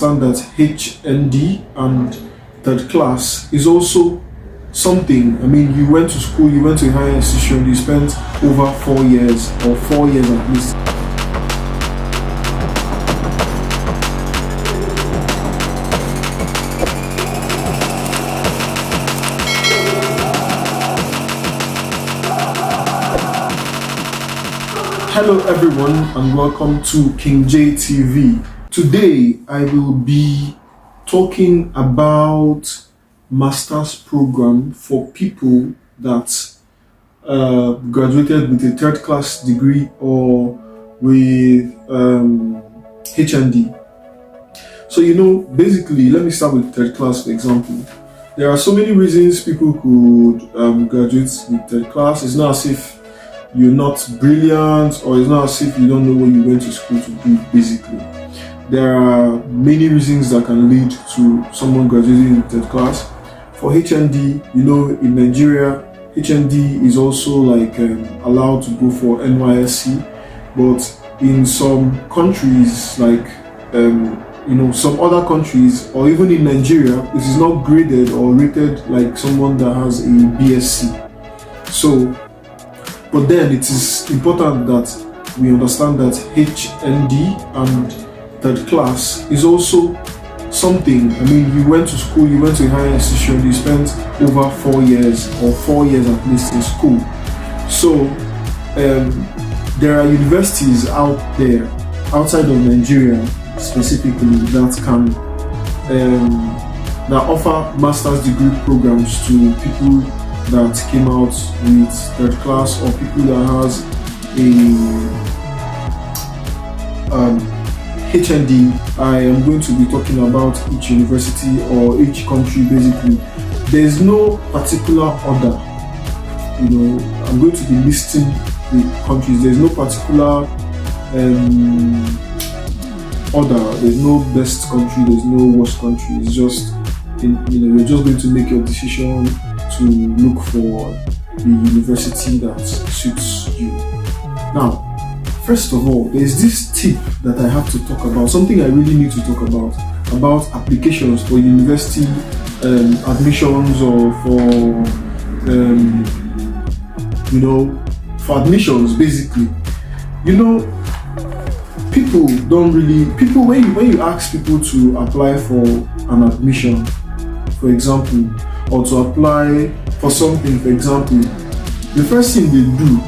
That HND and third class is also something. I mean, you went to school, you went to a higher institution, you spent over 4 years or 4 years at least. Hello everyone and welcome to King J TV. Today I will be talking about master's program for people that graduated with a third class degree or with HND. So basically, let me start with third class for example. There are so many reasons people could graduate with third class. It's not as if you're not brilliant, or it's not as if you don't know what you went to school to do. Basically, there are many reasons that can lead to someone graduating in third class. For HND, in Nigeria, HND is also like allowed to go for NYSC, but in some countries, like some other countries, or even in Nigeria, it is not graded or rated like someone that has a BSc. So, but then it is important that we understand that HND and third class is also something. I mean, you went to school, you went to a higher institution, you spent over 4 years or 4 years at least in school. So there are universities out there, outside of Nigeria specifically, that can that offer master's degree programs to people that came out with third class, or people that has a HND. I am going to be talking about each university or each country. Basically, there is no particular order. I'm going to be listing the countries. There is no particular order. There's no best country. There's no worst country. It's just you're just going to make your decision to look for the university that suits you. Now, first of all, there's this tip that I have to talk about, something I really need to talk about applications for university admissions, or for admissions basically. People when you ask people to apply for an admission, for example, or to apply for something, for example, the first thing they do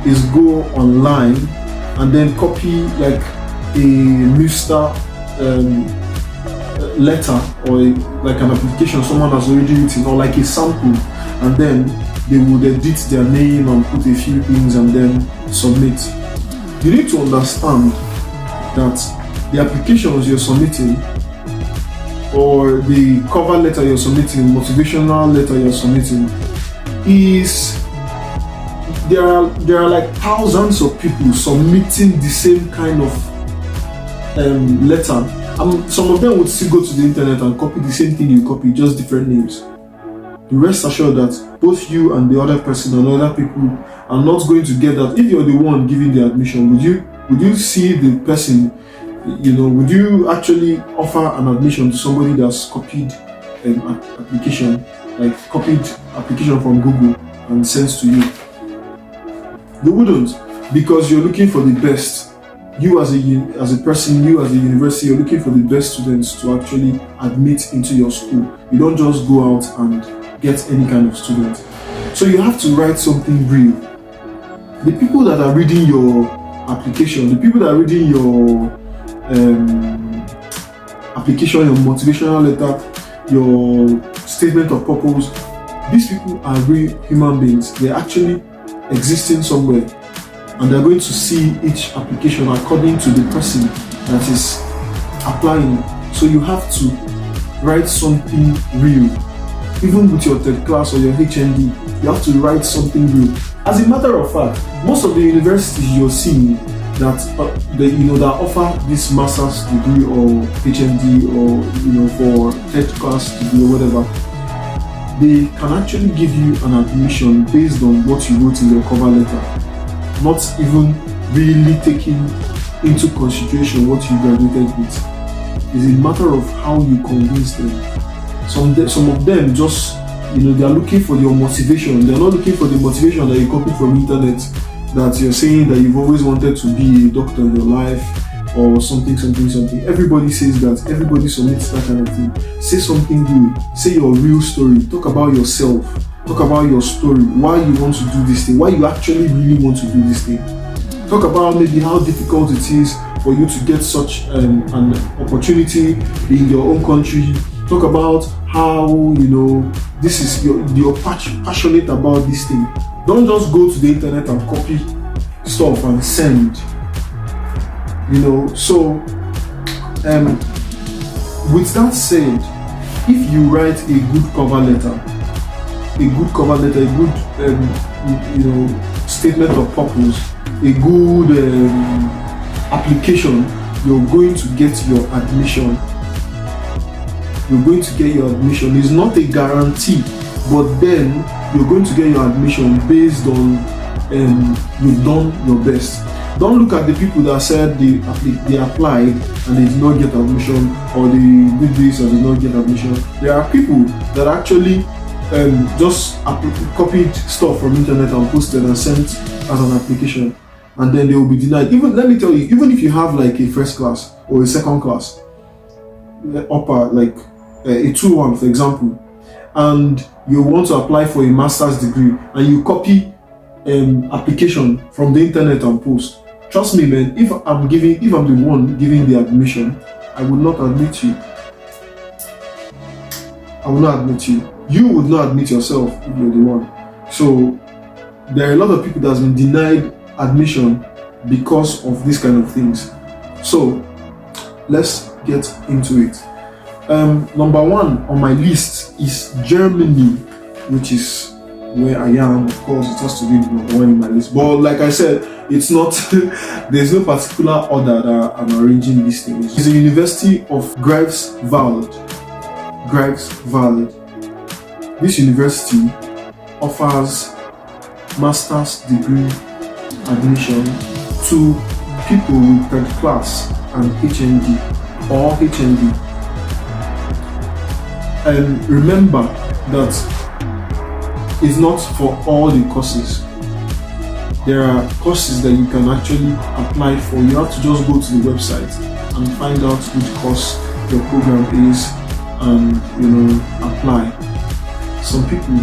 is go online and then copy like a Mr. Letter, or like an application someone has already written, or like a sample, and then they would edit their name and put a few things and then submit. You need to understand that the applications you're submitting, or the cover letter you're submitting, motivational letter you're submitting, there are like thousands of people submitting the same kind of letter. Some of them would still go to the internet and copy the same thing you copy, just different names. You rest assured that both you and the other person and other people are not going to get that. If you're the one giving the admission, would you see the person? Would you actually offer an admission to somebody that's copied an application, like copied application from Google and sends to you? You wouldn't, because you're looking for the best. You as a person, you as a university, you're looking for the best students to actually admit into your school. You don't just go out and get any kind of student. So you have to write something real. The people that are reading your application, the people that are reading your application, your motivational letter, your statement of purpose, these people are real human beings. They're actually existing somewhere, and they're going to see each application according to the person that is applying. So you have to write something real. Even with your third class or your HND, you have to write something real. As a matter of fact, most of the universities you're seeing that that offer this master's degree or HND, or for third class degree or whatever, they can actually give you an admission based on what you wrote in your cover letter, not even really taking into consideration what you graduated with. It's a matter of how you convince them. Some of them just, they are looking for your motivation. They are not looking for the motivation that you copy from internet, that you're saying that you've always wanted to be a doctor in your life or something. Everybody says that. Everybody submits that kind of thing. Say something good. Say your real story. Talk about yourself. Talk about your story. Why you want to do this thing. Why you actually really want to do this thing. Talk about maybe how difficult it is for you to get such an opportunity in your own country. Talk about how this is you're passionate about this thing. Don't just go to the internet and copy stuff and send. So with that said, if you write a good cover letter, a good statement of purpose, a good application, you're going to get your admission. It's not a guarantee, but then you're going to get your admission based on you've done your best. Don't look at the people that said they applied and they did not get admission, or they did this and did not get admission. There are people that actually just copied stuff from internet and posted and sent as an application, and then they will be denied. Even, let me tell you, even if you have like a first class or a second class, upper, like a 2-1 for example, and you want to apply for a master's degree and you copy application from the internet and post, trust me man, if I'm the one giving the admission, I would not admit you. You would not admit yourself if you're the one. So there are a lot of people that's been denied admission because of these kind of things. So let's get into it. Number 1 on my list is Germany, which is where I am. Of course, it has to be number 1 in my list. But like I said, it's not. There's no particular order that I'm arranging these things. It's the University of Greifswald. This university offers master's degree admission to people with third class and HND or HND. And remember that it's not for all the courses. There are courses that you can actually apply for. You have to just go to the website and find out which course your program is and apply. Some people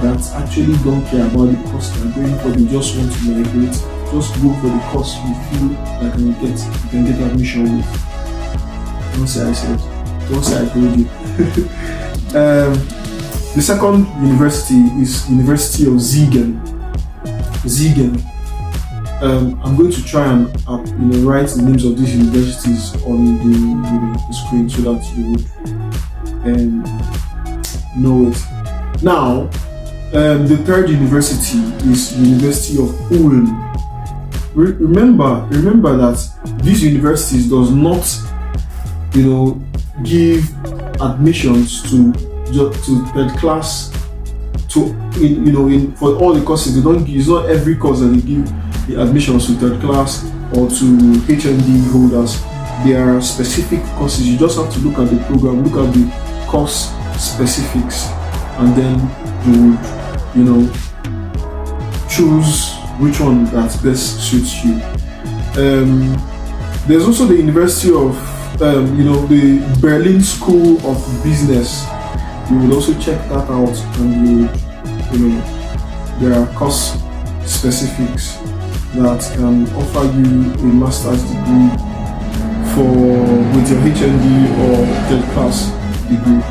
that actually don't care about the course they're going for, they just want to migrate. Just go for the course you feel like you can get admission with. Don't say I said. Don't say I told you. The second university is University of Siegen. I'm going to try and write the names of these universities on the screen so that you would know it. Now, the third university is University of Ulm. Remember that these universities does not, give admissions to third class. For all the courses, they don't. It's not every course that they give the admissions to third class or to HND holders. There are specific courses. You just have to look at the program, look at the course specifics, and then you would, choose which one that best suits you. There's also the University of, the Berlin School of Business. You would also check that out, and there are course specifics that can offer you a master's degree with your HND or third class degree.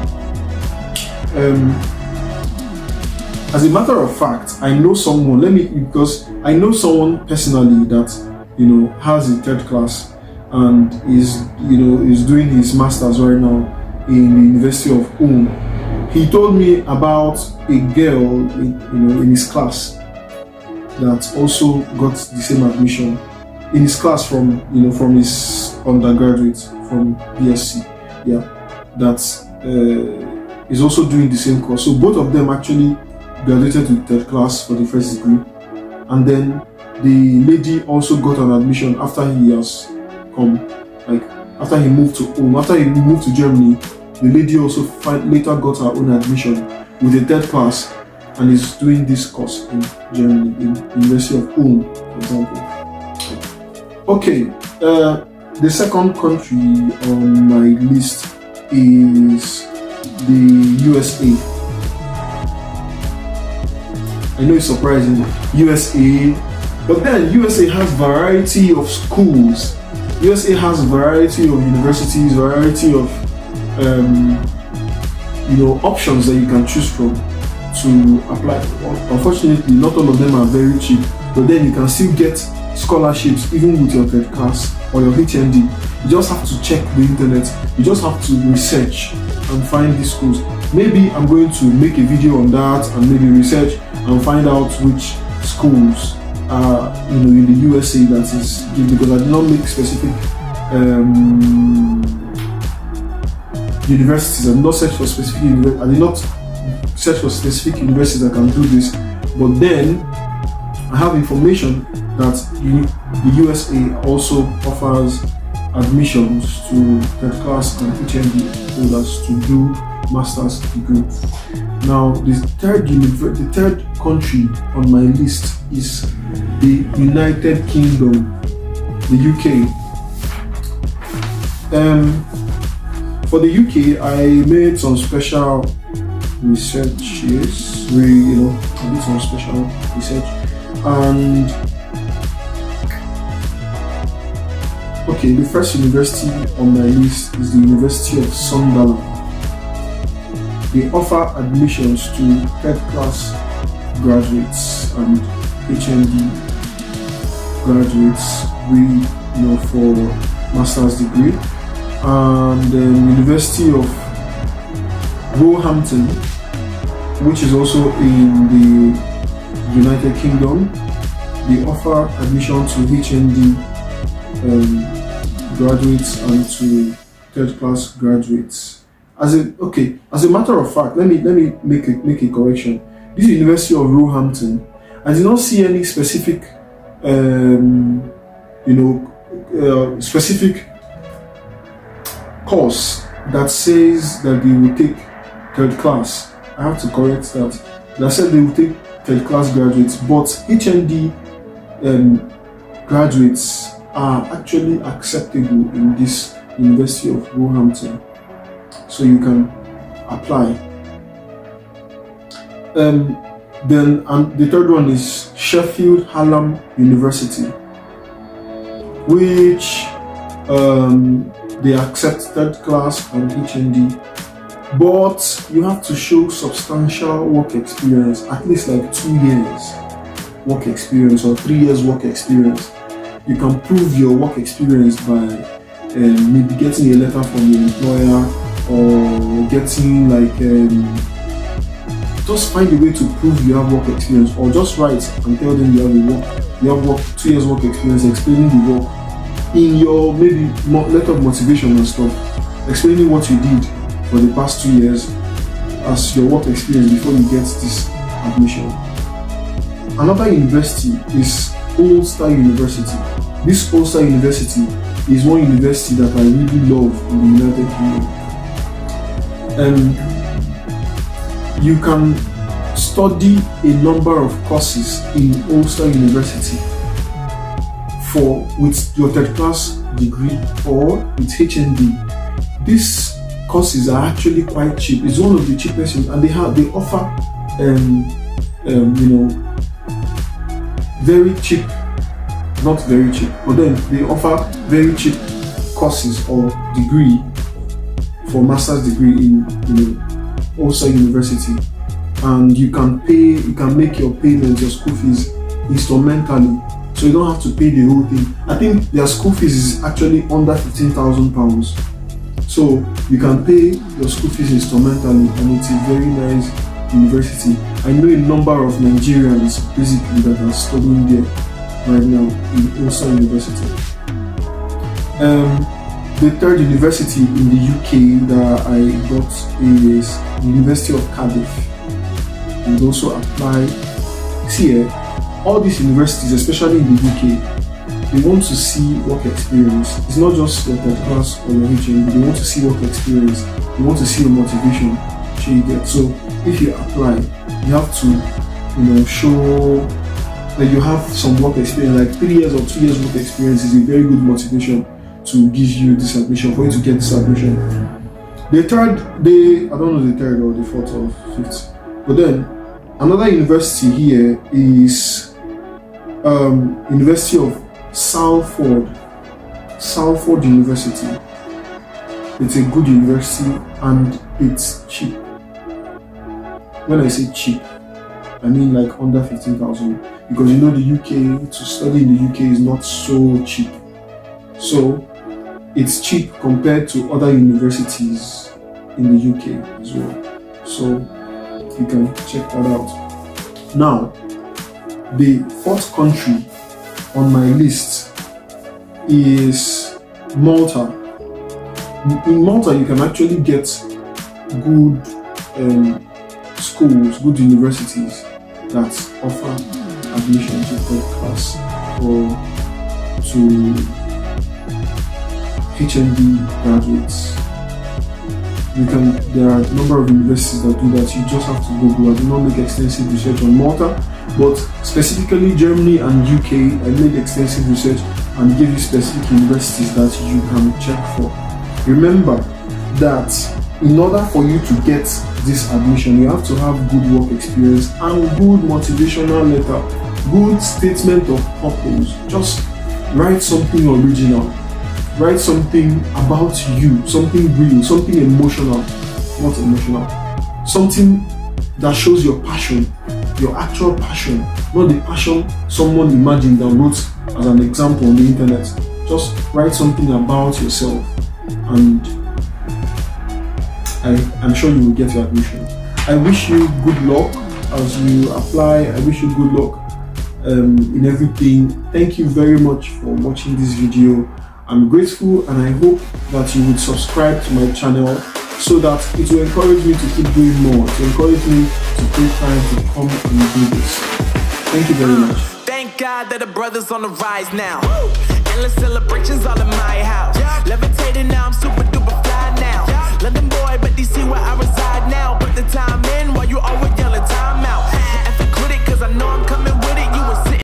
As a matter of fact, I know someone. Because I know someone personally that has a third class and is doing his masters right now in the University of Ulm. He told me about a girl in his class that also got the same admission in his class from his undergraduate, from BSc. That is also doing the same course. So both of them actually graduated to third class for the first degree, and then the lady also got an admission after he has come. Like after he moved to home. After he moved to Germany, the lady also later got her own admission with a third class and is doing this course in Germany, in University of Ulm, for example. Okay, the second country on my list is the USA. I know it's surprising, USA, but then USA has variety of schools. USA has variety of universities, variety of options that you can choose from to apply. Unfortunately, not all of them are very cheap, but then you can still get scholarships even with your third class or your HND. You just have to check the internet. You just have to research and find these schools. Maybe I'm going to make a video on that and maybe research and find out which schools are in the USA that is good, because I did not make specific universities. I did not search for specific universities. I did not search for specific universities that can do this, but then I have information that the USA also offers admissions to third class and HND holders to do master's degree. Now, the third country on my list is the United Kingdom, the UK. For the UK, I made some special researches. I did some special research, and okay, the first university on my list is the University of Sunderland. They offer admissions to third class graduates and HND graduates for master's degree. And the University of Roehampton, which is also in the United Kingdom, they offer admission to HND graduates and to third class graduates. As a matter of fact, let me make a correction. This University of Roehampton, I did not see any specific specific course that says that they will take third class. I have to correct that. That said they will take third class graduates, but HND graduates are actually acceptable in this University of Roehampton, so you can apply. Then the third one is Sheffield Hallam University, which they accept third class and HND, but you have to show substantial work experience, at least like 2 years work experience or 3 years work experience. You can prove your work experience by maybe getting a letter from your employer, or getting just find a way to prove you have work experience, or just write and tell them you have 2 years work experience, explaining the work in your maybe letter of motivation and stuff, explaining what you did for the past 2 years as your work experience before you get this admission. Another university is Ulster University. This Ulster University is one university that I really love in the United Kingdom. You can study a number of courses in Ulster University with your third class degree or with HND. These courses are actually quite cheap. It's one of the cheapest, and they offer very cheap, not very cheap, but then they offer very cheap courses or degree for master's degree in Ulster University, and you can make your payments, your school fees instrumentally, so you don't have to pay the whole thing. I think their school fees is actually under £15,000, so you can pay your school fees instrumentally, and it's a very nice university. I know a number of Nigerians basically that are studying there right now in Ulster University. The third university in the UK that I got is the University of Cardiff. You would also apply. See here, all these universities, especially in the UK, they want to see work experience. It's not just your third class or your HND. They want to see work experience. They want to see your motivation. Sure you get. So if you apply, you have to, show that you have some work experience. Like 3 years or 2 years work experience is a very good motivation to give you this admission, for you to get this admission. The third day, I don't know the third or the fourth or fifth, but then another university here is University of Salford University. It's a good university and it's cheap. When I say cheap, I mean like under 15,000, because the UK, to study in the UK is not so cheap. So it's cheap compared to other universities in the UK as well. So you can check that out. Now, the fourth country on my list is Malta. In Malta, you can actually get good schools, good universities that offer admission to third class or to HND graduates. There are a number of universities that do that. You just have to Google. I do not make extensive research on Malta, but specifically Germany and UK, I made extensive research and give you specific universities that you can check for. Remember that in order for you to get this admission, you have to have good work experience and good motivational letter, good statement of purpose. Just write something original. Write something about you, something real, something emotional, not emotional, something that shows your passion, your actual passion, not the passion someone imagined and wrote as an example on the internet. Just write something about yourself, and I'm sure you will get your admission. I wish you good luck as you apply. I wish you good luck in everything. Thank you very much for watching this video. I'm grateful, and I hope that you would subscribe to my channel so that it will encourage me to keep doing more, to encourage me to take time to come and do this. Thank you very much. Thank God that the brothers on the rise now. Endless celebrations all in my house. Levitate